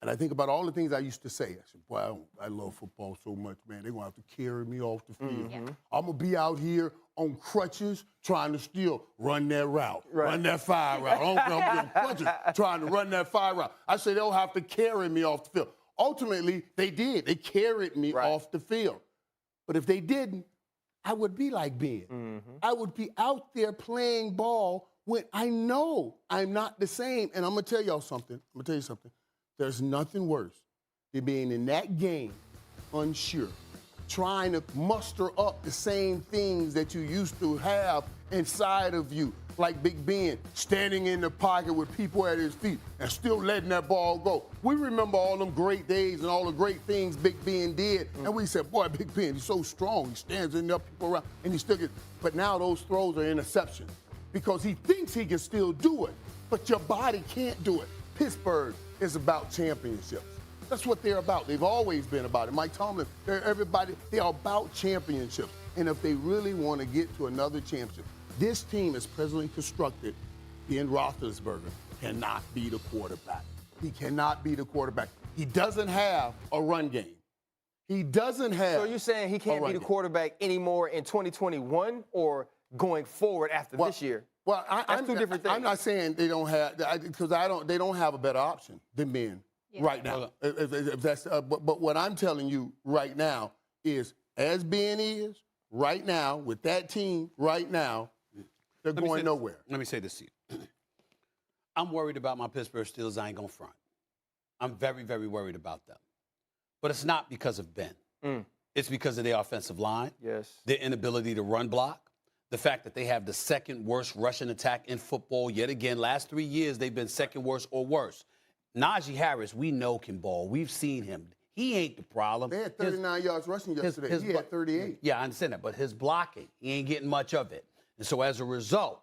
And I think about all the things I used to say. I said, boy, I love football so much, man. They're going to have to carry me off the field. Yeah. I'm going to be out here on crutches trying to still run that route, run that fire route. I'm going to be on crutches trying to run that fire route. I said, they'll have to carry me off the field. Ultimately, they did. They carried me off the field. But if they didn't, I would be like Ben. I would be out there playing ball when I know I'm not the same. And I'm going to tell y'all something. There's nothing worse than being in that game unsure, trying to muster up the same things that you used to have inside of you, like Big Ben standing in the pocket with people at his feet and still letting that ball go. We remember all them great days and all the great things Big Ben did, and we said, boy, Big Ben, he's so strong. He stands in there, people around, and he still gets. But now those throws are interceptions because he thinks he can still do it, but your body can't do it. Pittsburgh is about championships. That's what they're about. They've always been about it. Mike Tomlin, they're about championships. And if they really want to get to another championship, this team is presently constructed. Ben Roethlisberger cannot be the quarterback. He cannot be the quarterback. He doesn't have a run game. He doesn't have. So you're saying he can't be the quarterback anymore in 2021 or going forward after this year? Well, That's two different things. I'm not saying they don't have, because they don't have a better option than Ben right now. If that's, but what I'm telling you right now is, as Ben is right now with that team right now, they're going nowhere. Let me say this to you. I'm worried about my Pittsburgh Steelers. I ain't gonna front. I'm very, very worried about them. But it's not because of Ben. It's because of their offensive line. Yes. Their inability to run block. The fact that they have the second worst rushing attack in football yet again. Last 3 years, they've been second worst or worse. Najee Harris, we know can ball. We've seen him. He ain't the problem. They had 39 yards rushing yesterday. He had 38. Yeah, I understand that. But his blocking, he ain't getting much of it. And so as a result,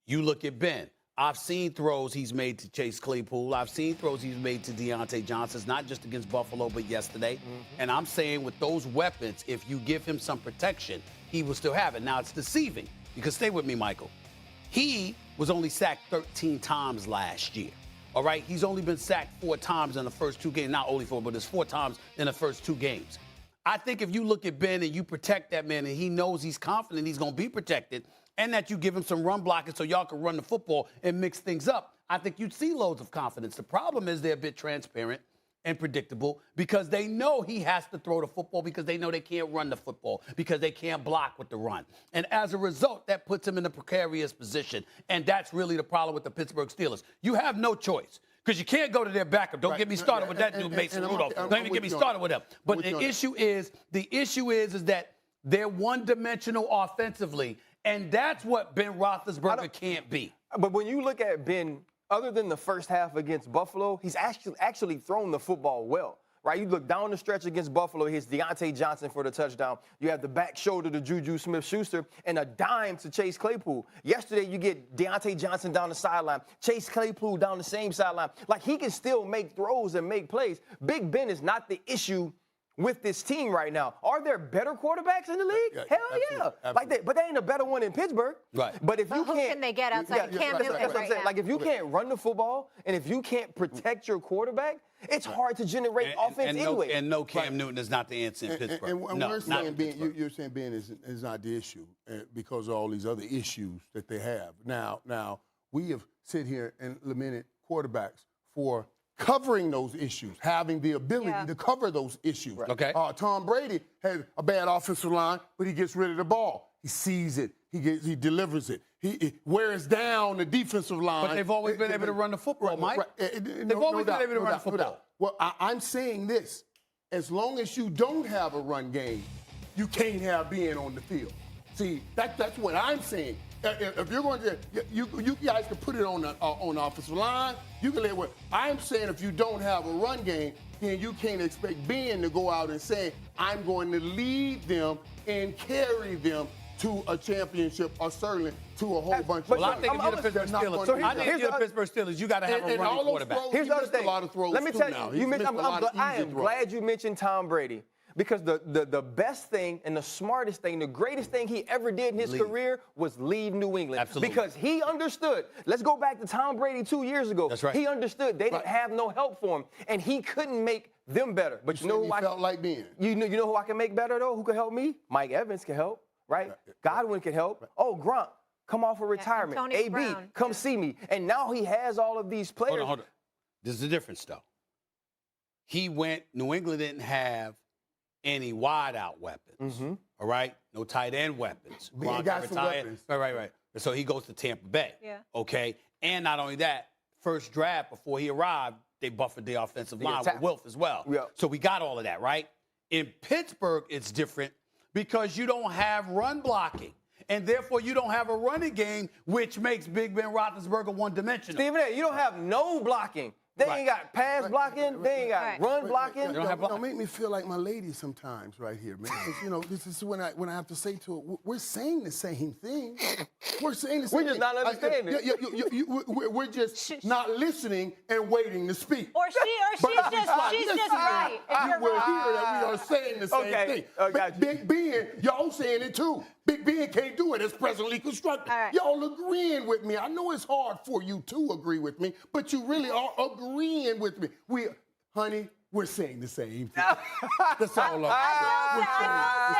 you look at Ben. I've seen throws he's made to Chase Claypool. I've seen throws he's made to Deontay Johnson, not just against Buffalo, but yesterday. And I'm saying with those weapons, if you give him some protection, he will still have it. Now, it's deceiving because stay with me, Michael. He was only sacked 13 times last year. All right? He's only been sacked 4 times in the first 2 games. Not only 4, but it's 4 times in the first 2 games. I think if you look at Ben and you protect that man and he knows he's confident he's going to be protected and that you give him some run blocking so y'all can run the football and mix things up, I think you'd see loads of confidence. The problem is they're a bit transparent and predictable because they know he has to throw the football because they know they can't run the football because they can't block with the run. And as a result, that puts him in a precarious position. And that's really the problem with the Pittsburgh Steelers. You have no choice because you can't go to their backup. Don't get me started with that dude, Mason Rudolph. Don't even get me started with him. But the issue is that they're one-dimensional offensively, and that's what Ben Roethlisberger can't be. But when you look at Ben, other than the first half against Buffalo, he's actually thrown the football well, right? You look down the stretch against Buffalo, he hits Deontay Johnson for the touchdown. You have the back shoulder to Juju Smith-Schuster and a dime to Chase Claypool. Yesterday, you get Deontay Johnson down the sideline, Chase Claypool down the same sideline. Like, he can still make throws and make plays. Big Ben is not the issue with this team right now. Are there better quarterbacks in the league? Yeah, Hell absolutely. yeah. Like but they ain't a better one in Pittsburgh. Right. But if you who can't, can they get outside Cam Newton that's what I'm right saying. now? Like, if you can't run the football and if you can't protect your quarterback, it's hard to generate offense anyway. And no, Cam Newton is not the answer in Pittsburgh. And no, we're saying Ben, you're saying Ben is not the issue because of all these other issues that they have. Now we have sit here and lamented quarterbacks for covering those issues, having the ability to cover those issues. Right. Okay. Tom Brady has a bad offensive line, but he gets rid of the ball. He sees it. He delivers it. He wears down the defensive line. But they've always been able to run the football, Mike. They've always been able to run the football. Well, I'm saying this. As long as you don't have a run game, you can't have Ben on the field. See, that's what I'm saying. If you're going to, you guys can put it on the offensive line. You can let what I'm saying. If you don't have a run game, then you can't expect Ben to go out and say, "I'm going to lead them and carry them to a championship or certainly to a whole bunch of." Well, I think if you're the Pittsburgh Steelers, I think if you're the Pittsburgh Steelers, you got to have a running quarterback. Here's the other thing. A lot of throws Let me tell you, I am glad you mentioned Tom Brady Because the best thing and the smartest thing, the greatest thing he ever did in his career was leave New England. Absolutely. Because he understood. Let's go back to Tom Brady 2 years ago. That's right. He understood they didn't have no help for him, and he couldn't make them better. But you know who I felt like being. You know who I can make better though? Who can help me? Mike Evans can help, right? Godwin can help. Oh, Gronk, come off of retirement. Tony AB, Brown. come see me. And now he has all of these players. Hold on. There's a difference, though. New England didn't have any wide-out weapons, all right? No tight end weapons. He got some retired. weapons. Right. So he goes to Tampa Bay, okay? And not only that, first draft, before he arrived, they buffered the offensive line with Wilf as well. Yeah. So we got all of that, right? In Pittsburgh, it's different because you don't have run blocking. And therefore, you don't have a running game, which makes Big Ben Roethlisberger one-dimensional. Stephen A., you don't have no blocking. They ain't got pass blocking. They ain't got run blocking. Don't make me feel like my lady sometimes right here, man. 'Cause, you know, this is when I have to say to her, we're saying the same thing. We're saying the same thing. We're just not understanding. We're just not listening and waiting to speak. Or she's just right. You will hear that we are saying the same thing. Got you. Big Ben, y'all saying it too. Big Ben can't do it as presently constructed. Right. Y'all agreeing with me. I know it's hard for you to agree with me, but you really are agreeing with me. Honey, we're saying the same thing. That's all I'm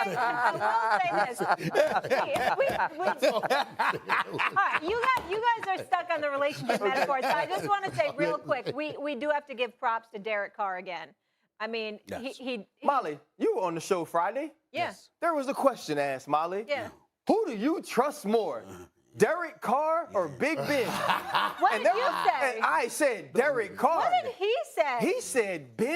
saying. I will say this. All right, you guys are stuck on the relationship metaphor, so I just want to say real quick, we do have to give props to Derek Carr again. I mean, he Molly, you were on the show Friday. Yes. There was a question asked, Molly. Yeah. Who do you trust more, Derek Carr or Big Ben? What did you say? And I said Derek Carr. What did he say? He said Ben